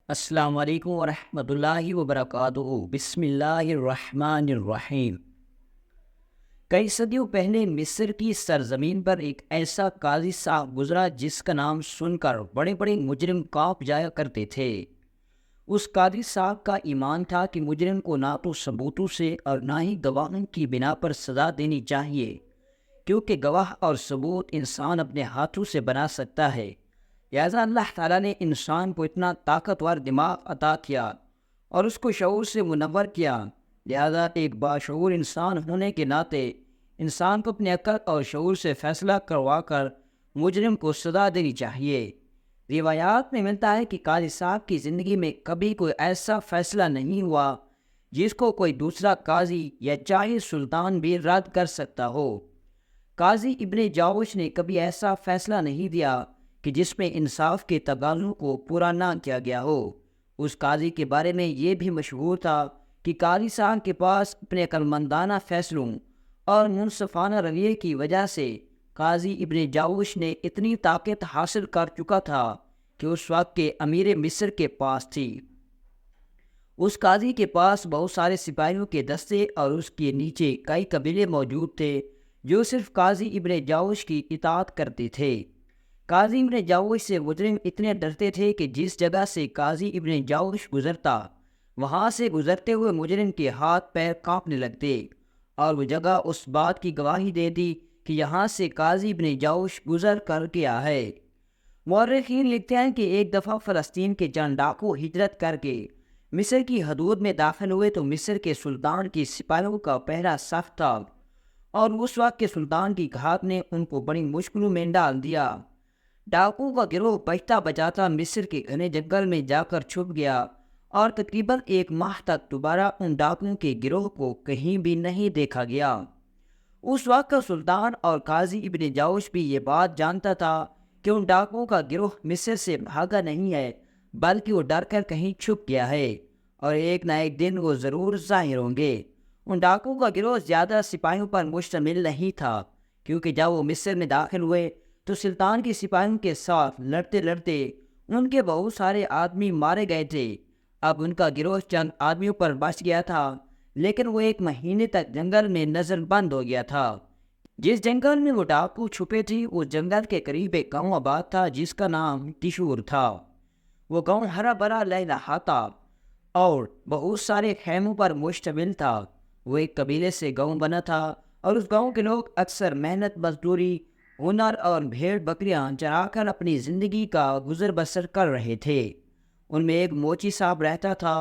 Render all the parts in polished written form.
السلام علیکم ورحمۃ اللہ وبرکاتہ۔ بسم اللہ الرحمن الرحیم۔ کئی صدیوں پہلے مصر کی سرزمین پر ایک ایسا قاضی صاحب گزرا جس کا نام سن کر بڑے بڑے مجرم کانپ جایا کرتے تھے۔ اس قاضی صاحب کا ایمان تھا کہ مجرم کو نہ تو ثبوتوں سے اور نہ ہی گواہوں کی بنا پر سزا دینی چاہیے، کیونکہ گواہ اور ثبوت انسان اپنے ہاتھوں سے بنا سکتا ہے۔ لہٰذا اللہ تعالیٰ نے انسان کو اتنا طاقتور دماغ عطا کیا اور اس کو شعور سے منور کیا۔ لہٰذا ایک باشعور انسان ہونے کے ناطے انسان کو اپنے عقل اور شعور سے فیصلہ کروا کر مجرم کو سزا دینی چاہیے۔ روایات میں ملتا ہے کہ قاضی صاحب کی زندگی میں کبھی کوئی ایسا فیصلہ نہیں ہوا جس کو کوئی دوسرا قاضی یا چاہے سلطان بھی رد کر سکتا ہو۔ قاضی ابن جاوش نے کبھی ایسا فیصلہ نہیں دیا کہ جس میں انصاف کے تقاضوں کو پورا نہ کیا گیا ہو۔ اس قاضی کے بارے میں یہ بھی مشہور تھا کہ قاضی صاحب کے پاس اپنے عقلمندانہ فیصلوں اور منصفانہ رویے کی وجہ سے قاضی ابن جاوش نے اتنی طاقت حاصل کر چکا تھا کہ اس وقت کے امیر مصر کے پاس تھی۔ اس قاضی کے پاس بہت سارے سپاہیوں کے دستے اور اس کے نیچے کئی قبیلے موجود تھے جو صرف قاضی ابن جاوش کی اطاعت کرتے تھے۔ قاضی ابن جاوش سے مجرم اتنے ڈرتے تھے کہ جس جگہ سے قاضی ابن جاوش گزرتا وہاں سے گزرتے ہوئے مجرم کے ہاتھ پیر کانپنے لگتے اور وہ جگہ اس بات کی گواہی دیتی کہ یہاں سے قاضی ابن جاوش گزر کر گیا ہے۔ مورخین لکھتے ہیں کہ ایک دفعہ فلسطین کے چند ڈاکو ہجرت کر کے مصر کی حدود میں داخل ہوئے تو مصر کے سلطان کی سپاہیوں کا پہرا سخت تھا اور اس وقت کے سلطان کی گھات نے ان کو بڑی مشکلوں میں ڈال دیا۔ ڈاکو کا گروہ بچتا بچاتا مصر کے گھنے جنگل میں جا کر چھپ گیا اور تقریباً ایک ماہ تک دوبارہ ان ڈاکوؤں کے گروہ کو کہیں بھی نہیں دیکھا گیا۔ اس وقت کا سلطان اور قاضی ابن جاوش بھی یہ بات جانتا تھا کہ ان ڈاکوؤں کا گروہ مصر سے بھاگا نہیں ہے بلکہ وہ ڈر کر کہیں چھپ گیا ہے اور ایک نہ ایک دن وہ ضرور ظاہر ہوں گے۔ ان ڈاکوؤں کا گروہ زیادہ سپاہیوں پر مشتمل نہیں تھا، کیونکہ جب وہ مصر میں داخل ہوئے تو سلطان کی سپاہیوں کے ساتھ لڑتے لڑتے ان کے بہت سارے آدمی مارے گئے تھے۔ اب ان کا گروہ چند آدمیوں پر بچ گیا تھا، لیکن وہ ایک مہینے تک جنگل میں نظر بند ہو گیا تھا۔ جس جنگل میں وہ ڈاکو چھپے تھے اس جنگل کے قریب ایک گاؤں آباد تھا جس کا نام تشور تھا۔ وہ گاؤں ہرا بھرا لہلہاتا اور بہت سارے خیموں پر مشتمل تھا۔ وہ ایک قبیلے سے گاؤں بنا تھا اور اس گاؤں کے لوگ اکثر محنت مزدوری، ہنر اور بھیڑ بکریاں چرا کر اپنی زندگی کا گزر بسر کر رہے تھے۔ ان میں ایک موچی صاحب رہتا تھا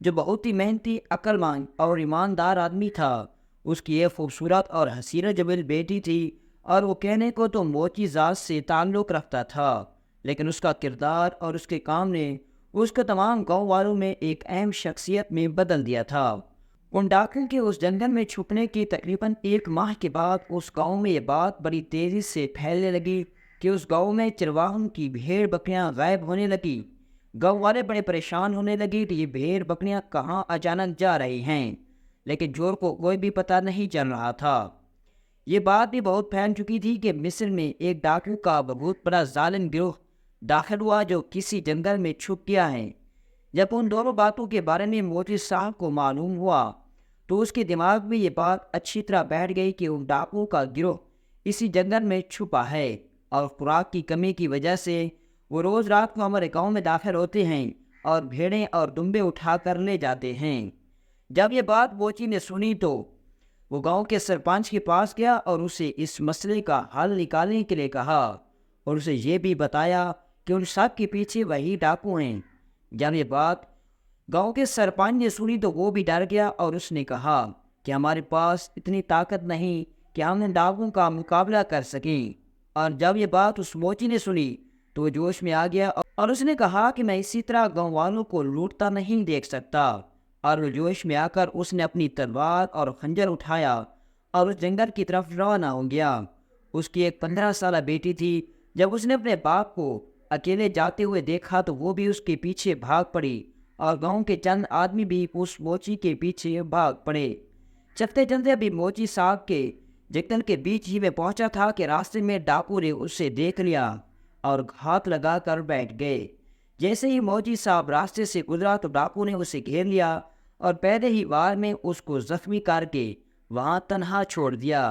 جو بہت ہی محنتی، عقل مند اور ایماندار آدمی تھا۔ اس کی ایک خوبصورت اور حسین جمیل بیٹی تھی اور وہ کہنے کو تو موچی ذات سے تعلق رکھتا تھا، لیکن اس کا کردار اور اس کے کام نے اس کو تمام گاؤں والوں میں ایک اہم شخصیت میں بدل دیا تھا۔ ان ڈاکو کے اس جنگل میں چھپنے کی تقریباً ایک ماہ کے بعد اس گاؤں میں یہ بات بڑی تیزی سے پھیلنے لگی کہ اس گاؤں میں چرواہوں کی بھیڑ بکریاں غائب ہونے لگی۔ گاؤں والے بڑے پریشان ہونے لگے کہ یہ بھیڑ بکریاں کہاں اچانک جا رہی ہیں، لیکن چور کو کوئی بھی پتہ نہیں چل رہا تھا۔ یہ بات بھی بہت پھیل چکی تھی کہ مصر میں ایک ڈاکو کا بہت بڑا ظالم گروہ داخل ہوا جو کسی جنگل میں چھپ گیا ہے۔ جب ان دونوں باتوں کے بارے میں موچی صاحب کو معلوم ہوا تو اس کے دماغ میں یہ بات اچھی طرح بیٹھ گئی کہ ان ڈاکوؤں کا گروہ اسی جنگل میں چھپا ہے اور خوراک کی کمی کی وجہ سے وہ روز رات کو ہمارے گاؤں میں داخل ہوتے ہیں اور بھیڑیں اور دمبے اٹھا کر لے جاتے ہیں۔ جب یہ بات موچی نے سنی تو وہ گاؤں کے سرپنچ کے پاس گیا اور اسے اس مسئلے کا حل نکالنے کے لیے کہا اور اسے یہ بھی بتایا کہ ان سب کے پیچھے وہی ڈاکو ہیں۔ جب یہ بات گاؤں کے سرپنچ نے سنی تو وہ بھی ڈر گیا اور اس نے کہا کہ ہمارے پاس اتنی طاقت نہیں کہ ہم ان ڈاکوؤں کا مقابلہ کر سکیں۔ اور جب یہ بات اس موچی نے سنی تو وہ جوش میں آ گیا اور اس نے کہا کہ میں اسی طرح گاؤں والوں کو لوٹتا نہیں دیکھ سکتا، اور وہ جوش میں آ کر اس نے اپنی تلوار اور خنجر اٹھایا اور اس جنگل کی طرف روانہ ہو گیا۔ اس کی ایک 15 سالہ بیٹی تھی۔ جب اس نے اپنے باپ کو اکیلے جاتے ہوئے دیکھا تو وہ بھی اس کے پیچھے بھاگ پڑی اور گاؤں کے چند آدمی بھی اس موچی کے پیچھے بھاگ پڑے۔ چلتے چلتے ابھی موچی صاحب کے جنگل کے بیچ ہی میں پہنچا تھا کہ راستے میں ڈاکو نے اسے دیکھ لیا اور گھات لگا کر بیٹھ گئے۔ جیسے ہی موچی صاحب راستے سے گزرا تو ڈاکو نے اسے گھیر لیا اور پہلے ہی وار میں اس کو زخمی کر کے وہاں تنہا چھوڑ دیا۔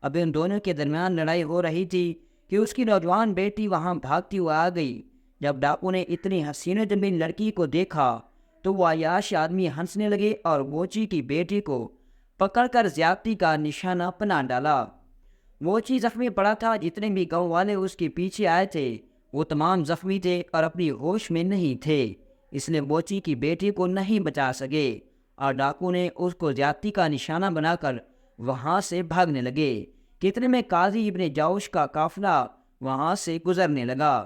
اب ان دونوں کے درمیان لڑائی ہو رہی تھی کہ اس کی نوجوان بیٹی وہاں بھاگتی ہوئی آ گئی۔ جب ڈاکو نے اتنی حسین و جمیل لڑکی کو دیکھا تو وہ عیاش آدمی ہنسنے لگے اور موچی کی بیٹی کو پکڑ کر زیادتی کا نشانہ بنا ڈالا۔ موچی زخمی پڑا تھا، جتنے بھی گاؤں والے اس کے پیچھے آئے تھے وہ تمام زخمی تھے اور اپنی ہوش میں نہیں تھے، اس لیے موچی کی بیٹی کو نہیں بچا سکے اور ڈاکو نے اس کو زیادتی کا نشانہ بنا کر وہاں سے بھاگنے لگے۔ کتنے میں قاضی ابن جوش کا قافلہ وہاں سے گزرنے لگا۔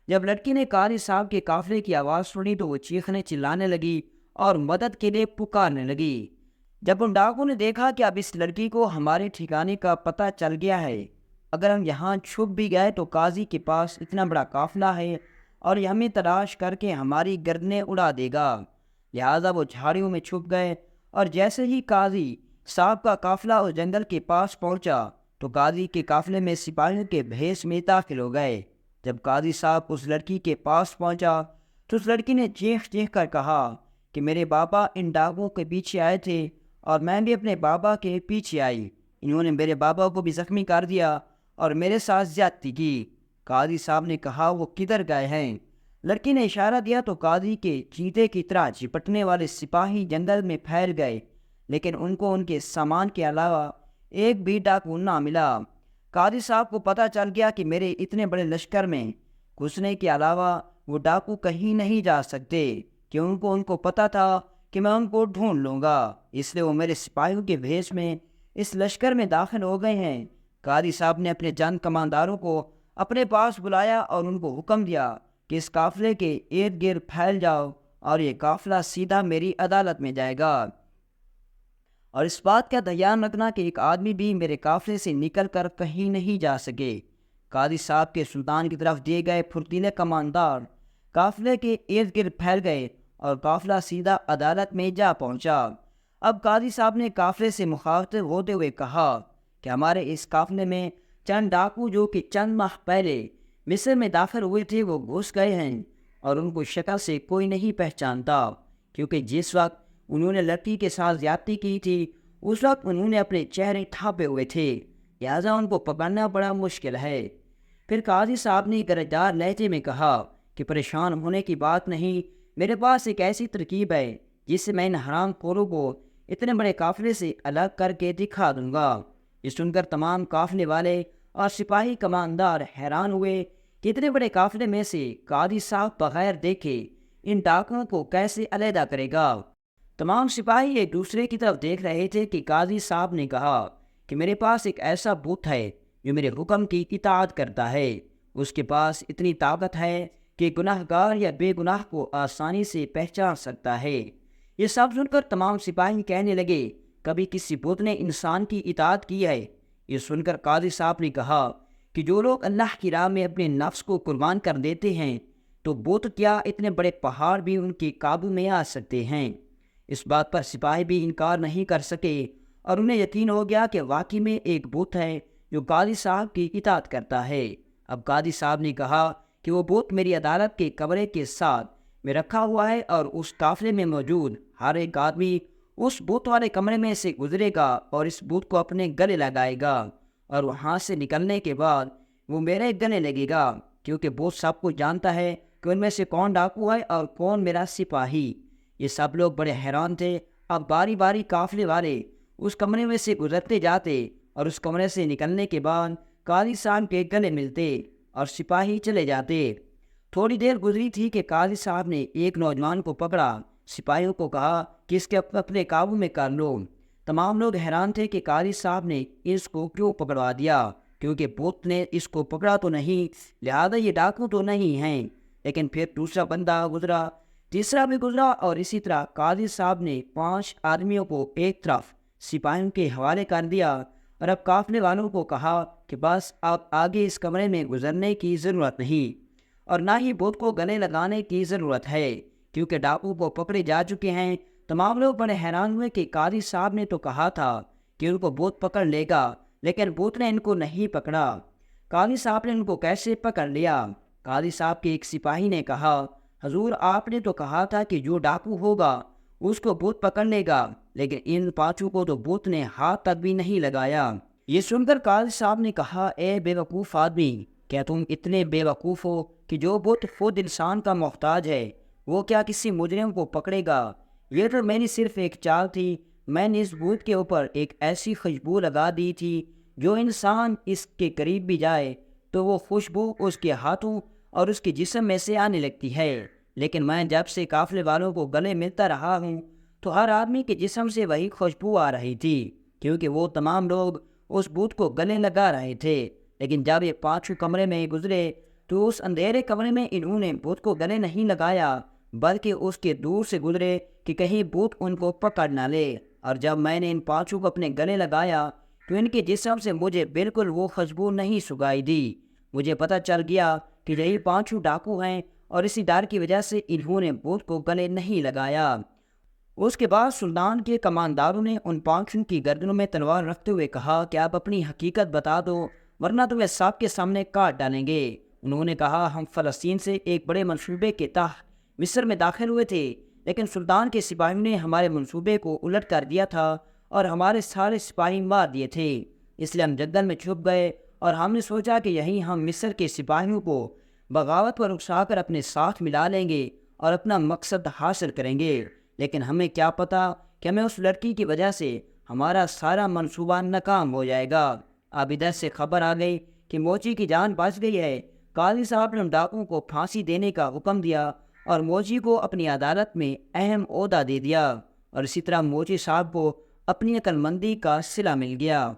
جب لڑکی نے قاضی صاحب کے قافلے کی آواز سنی تو وہ چیخنے چلانے لگی اور مدد کے لیے پکارنے لگی۔ جب ان ڈاکو نے دیکھا کہ اب اس لڑکی کو ہمارے ٹھکانے کا پتہ چل گیا ہے، اگر ہم یہاں چھپ بھی گئے تو قاضی کے پاس اتنا بڑا قافلہ ہے اور یہ ہمیں تلاش کر کے ہماری گردنیں اڑا دے گا، لہٰذا وہ جھاڑیوں میں چھپ گئے۔ اور جیسے ہی قاضی صاحب کا قافلہ اس جنگل کے پاس پہنچا تو قاضی کے قافلے میں سپاہیوں کے بھیس میں داخل ہو گئے۔ جب قاضی صاحب اس لڑکی کے پاس پہنچا تو اس لڑکی نے چیخ چیخ کر کہا کہ میرے بابا ان ڈاکوؤں کے پیچھے آئے تھے اور میں بھی اپنے بابا کے پیچھے آئی، انہوں نے میرے بابا کو بھی زخمی کر دیا اور میرے ساتھ زیادتی کی۔ قاضی صاحب نے کہا وہ کدھر گئے ہیں؟ لڑکی نے اشارہ دیا تو قاضی کے چیتے کی طرح چپٹنے والے سپاہی جنگل میں پھیل گئے، لیکن ان کو ان کے سامان کے علاوہ ایک بھی ڈاکو نہ ملا۔ قاضی صاحب کو پتہ چل گیا کہ میرے اتنے بڑے لشکر میں گھسنے کے علاوہ وہ ڈاکو کہیں نہیں جا سکتے، کیونکہ ان کو پتہ تھا کہ میں ان کو ڈھونڈ لوں گا، اس لیے وہ میرے سپاہیوں کے بھیس میں اس لشکر میں داخل ہو گئے ہیں۔ قاضی صاحب نے اپنے جنگ کمانداروں کو اپنے پاس بلایا اور ان کو حکم دیا کہ اس قافلے کے ارد گرد پھیل جاؤ اور یہ قافلہ سیدھا میری عدالت میں جائے گا، اور اس بات کا دھیان رکھنا کہ ایک آدمی بھی میرے قافلے سے نکل کر کہیں نہیں جا سکے۔ قاضی صاحب کے سلطان کی طرف دیے گئے پھرتیلے کماندار قافلے کے ارد گرد پھیل گئے اور قافلہ سیدھا عدالت میں جا پہنچا۔ اب قاضی صاحب نے قافلے سے مخاطب ہوتے ہوئے کہا کہ ہمارے اس قافلے میں چند ڈاکو جو کہ چند ماہ پہلے مصر میں داخل ہوئے تھے وہ گھس گئے ہیں اور ان کو شکل سے کوئی نہیں پہچانتا، کیونکہ جس وقت انہوں نے لڑکی کے ساتھ زیادتی کی تھی اس وقت انہوں نے اپنے چہرے ڈھانپے ہوئے تھے، لہٰذا ان کو پکڑنا بڑا مشکل ہے۔ پھر قاضی صاحب نے گرجدار لہجے میں کہا کہ پریشان ہونے کی بات نہیں، میرے پاس ایک ایسی ترکیب ہے جس سے میں ان حرام خوروں کو اتنے بڑے قافلے سے الگ کر کے دکھا دوں گا۔ یہ سن کر تمام قافلے والے اور سپاہی کماندار حیران ہوئے کہ اتنے بڑے قافلے میں سے قاضی صاحب بغیر دیکھے ان ڈاکوؤں کو کیسے علیحدہ کرے گا۔ تمام سپاہی ایک دوسرے کی طرف دیکھ رہے تھے کہ قاضی صاحب نے کہا کہ میرے پاس ایک ایسا بت ہے جو میرے حکم کی اطاعت کرتا ہے، اس کے پاس اتنی طاقت ہے کہ گناہ گار یا بے گناہ کو آسانی سے پہچان سکتا ہے۔ یہ سب سن کر تمام سپاہی کہنے لگے کبھی کسی بت نے انسان کی اطاعت کی ہے؟ یہ سن کر قاضی صاحب نے کہا کہ جو لوگ اللہ کی راہ میں اپنے نفس کو قربان کر دیتے ہیں تو بت کیا اتنے بڑے پہاڑ بھی ان کے قابو میں آ سکتے ہیں۔ اس بات پر سپاہی بھی انکار نہیں کر سکے اور انہیں یقین ہو گیا کہ واقعی میں ایک بت ہے جو قاضی صاحب کی اطاعت کرتا ہے۔ اب قاضی صاحب نے کہا کہ وہ بت میری عدالت کے کمرے کے ساتھ میں رکھا ہوا ہے اور اس قافلے میں موجود ہر ایک آدمی اس بت والے کمرے میں سے گزرے گا اور اس بت کو اپنے گلے لگائے گا اور وہاں سے نکلنے کے بعد وہ میرے گلے لگے گا، کیونکہ بت سب کو جانتا ہے کہ ان میں سے کون ڈاکو ہے اور کون میرا سپاہی۔ یہ سب لوگ بڑے حیران تھے۔ اب باری باری قافلے والے اس کمرے میں سے گزرتے جاتے اور اس کمرے سے نکلنے کے بعد قاضی صاحب کے گلے ملتے اور سپاہی چلے جاتے۔ تھوڑی دیر گزری تھی کہ قاضی صاحب نے ایک نوجوان کو پکڑا، سپاہیوں کو کہا کہ اس کے اپنے قابو میں کر لو۔ تمام لوگ حیران تھے کہ قاضی صاحب نے اس کو کیوں پکڑوا دیا، کیونکہ بت نے اس کو پکڑا تو نہیں، لہذا یہ ڈاکو تو نہیں ہیں۔ لیکن پھر دوسرا بندہ گزرا، تیسرا بھی گزرا اور اسی طرح قاضی صاحب نے 5 آدمیوں کو ایک طرف سپاہیوں کے حوالے کر دیا اور اب قافلے والوں کو کہا کہ بس اب آگے اس کمرے میں گزرنے کی ضرورت نہیں اور نہ ہی بت کو گلے لگانے کی ضرورت ہے، کیونکہ ڈاکو کو پکڑے جا چکے ہیں۔ تمام لوگ بڑے حیران ہوئے کہ قاضی صاحب نے تو کہا تھا کہ ان کو بت پکڑ لے گا، لیکن بت نے ان کو نہیں پکڑا۔ قاضی صاحب نے ان کو کیسے پکڑ لیا؟ قاضی صاحب کے ایک سپاہی نے کہا حضور آپ نے تو کہا تھا کہ جو ڈاکو ہوگا اس کو بھوت پکڑ لے گا، لیکن ان پانچوں کو تو بھوت نے ہاتھ تک بھی نہیں لگایا۔ یہ سن کر قاضی صاحب نے کہا، اے بے وقوف آدمی، کیا تم اتنے بے وقوف ہو کہ جو بت خود انسان کا محتاج ہے وہ کیا کسی مجرم کو پکڑے گا؟ یہ تو میری صرف ایک چال تھی، میں نے اس بت کے اوپر ایک ایسی خوشبو لگا دی تھی جو انسان اس کے قریب بھی جائے تو وہ خوشبو اس کے ہاتھوں اور اس کے جسم میں سے آنے لگتی ہے، لیکن میں جب سے قافلے والوں کو گلے ملتا رہا ہوں تو ہر آدمی کے جسم سے وہی خوشبو آ رہی تھی، کیونکہ وہ تمام لوگ اس بت کو گلے لگا رہے تھے۔ لیکن جب یہ پانچوں کمرے میں گزرے تو اس اندھیرے کمرے میں انہوں نے بت کو گلے نہیں لگایا، بلکہ اس کے دور سے گزرے کہ کہیں بت ان کو پکڑ نہ لے۔ اور جب میں نے ان پانچوں کو اپنے گلے لگایا تو ان کے جسم سے مجھے بالکل وہ خوشبو نہیں سگائی دی۔ مجھے پتہ چل گیا کہ یہی پانچوں ڈاکو ہیں، اور اسی ڈر کی وجہ سے انہوں نے بت کو گلے نہیں لگایا۔ اس کے بعد سلطان کے کمانداروں نے ان پانچوں کی گردنوں میں تلوار رکھتے ہوئے کہا کہ آپ اپنی حقیقت بتا دو، ورنہ تمہیں سب کے سامنے کاٹ ڈالیں گے۔ انہوں نے کہا، ہم فلسطین سے ایک بڑے منصوبے کے تحت مصر میں داخل ہوئے تھے، لیکن سلطان کے سپاہیوں نے ہمارے منصوبے کو الٹ کر دیا تھا اور ہمارے سارے سپاہی مار دیے تھے، اس لیے ہم جنگل میں چھپ گئے اور ہم نے سوچا کہ یہیں ہم مصر کے سپاہیوں کو بغاوت پر اکسا کر اپنے ساتھ ملا لیں گے اور اپنا مقصد حاصل کریں گے، لیکن ہمیں کیا پتہ کہ ہمیں اس لڑکی کی وجہ سے ہمارا سارا منصوبہ ناکام ہو جائے گا۔ اب ادھر سے خبر آ گئی کہ موچی کی جان بچ گئی ہے۔ قاضی صاحب نے ان ڈاکوؤں کو پھانسی دینے کا حکم دیا اور موچی کو اپنی عدالت میں اہم عہدہ دے دیا، اور اسی طرح موچی صاحب کو اپنی عقل مندی کا صلہ مل گیا۔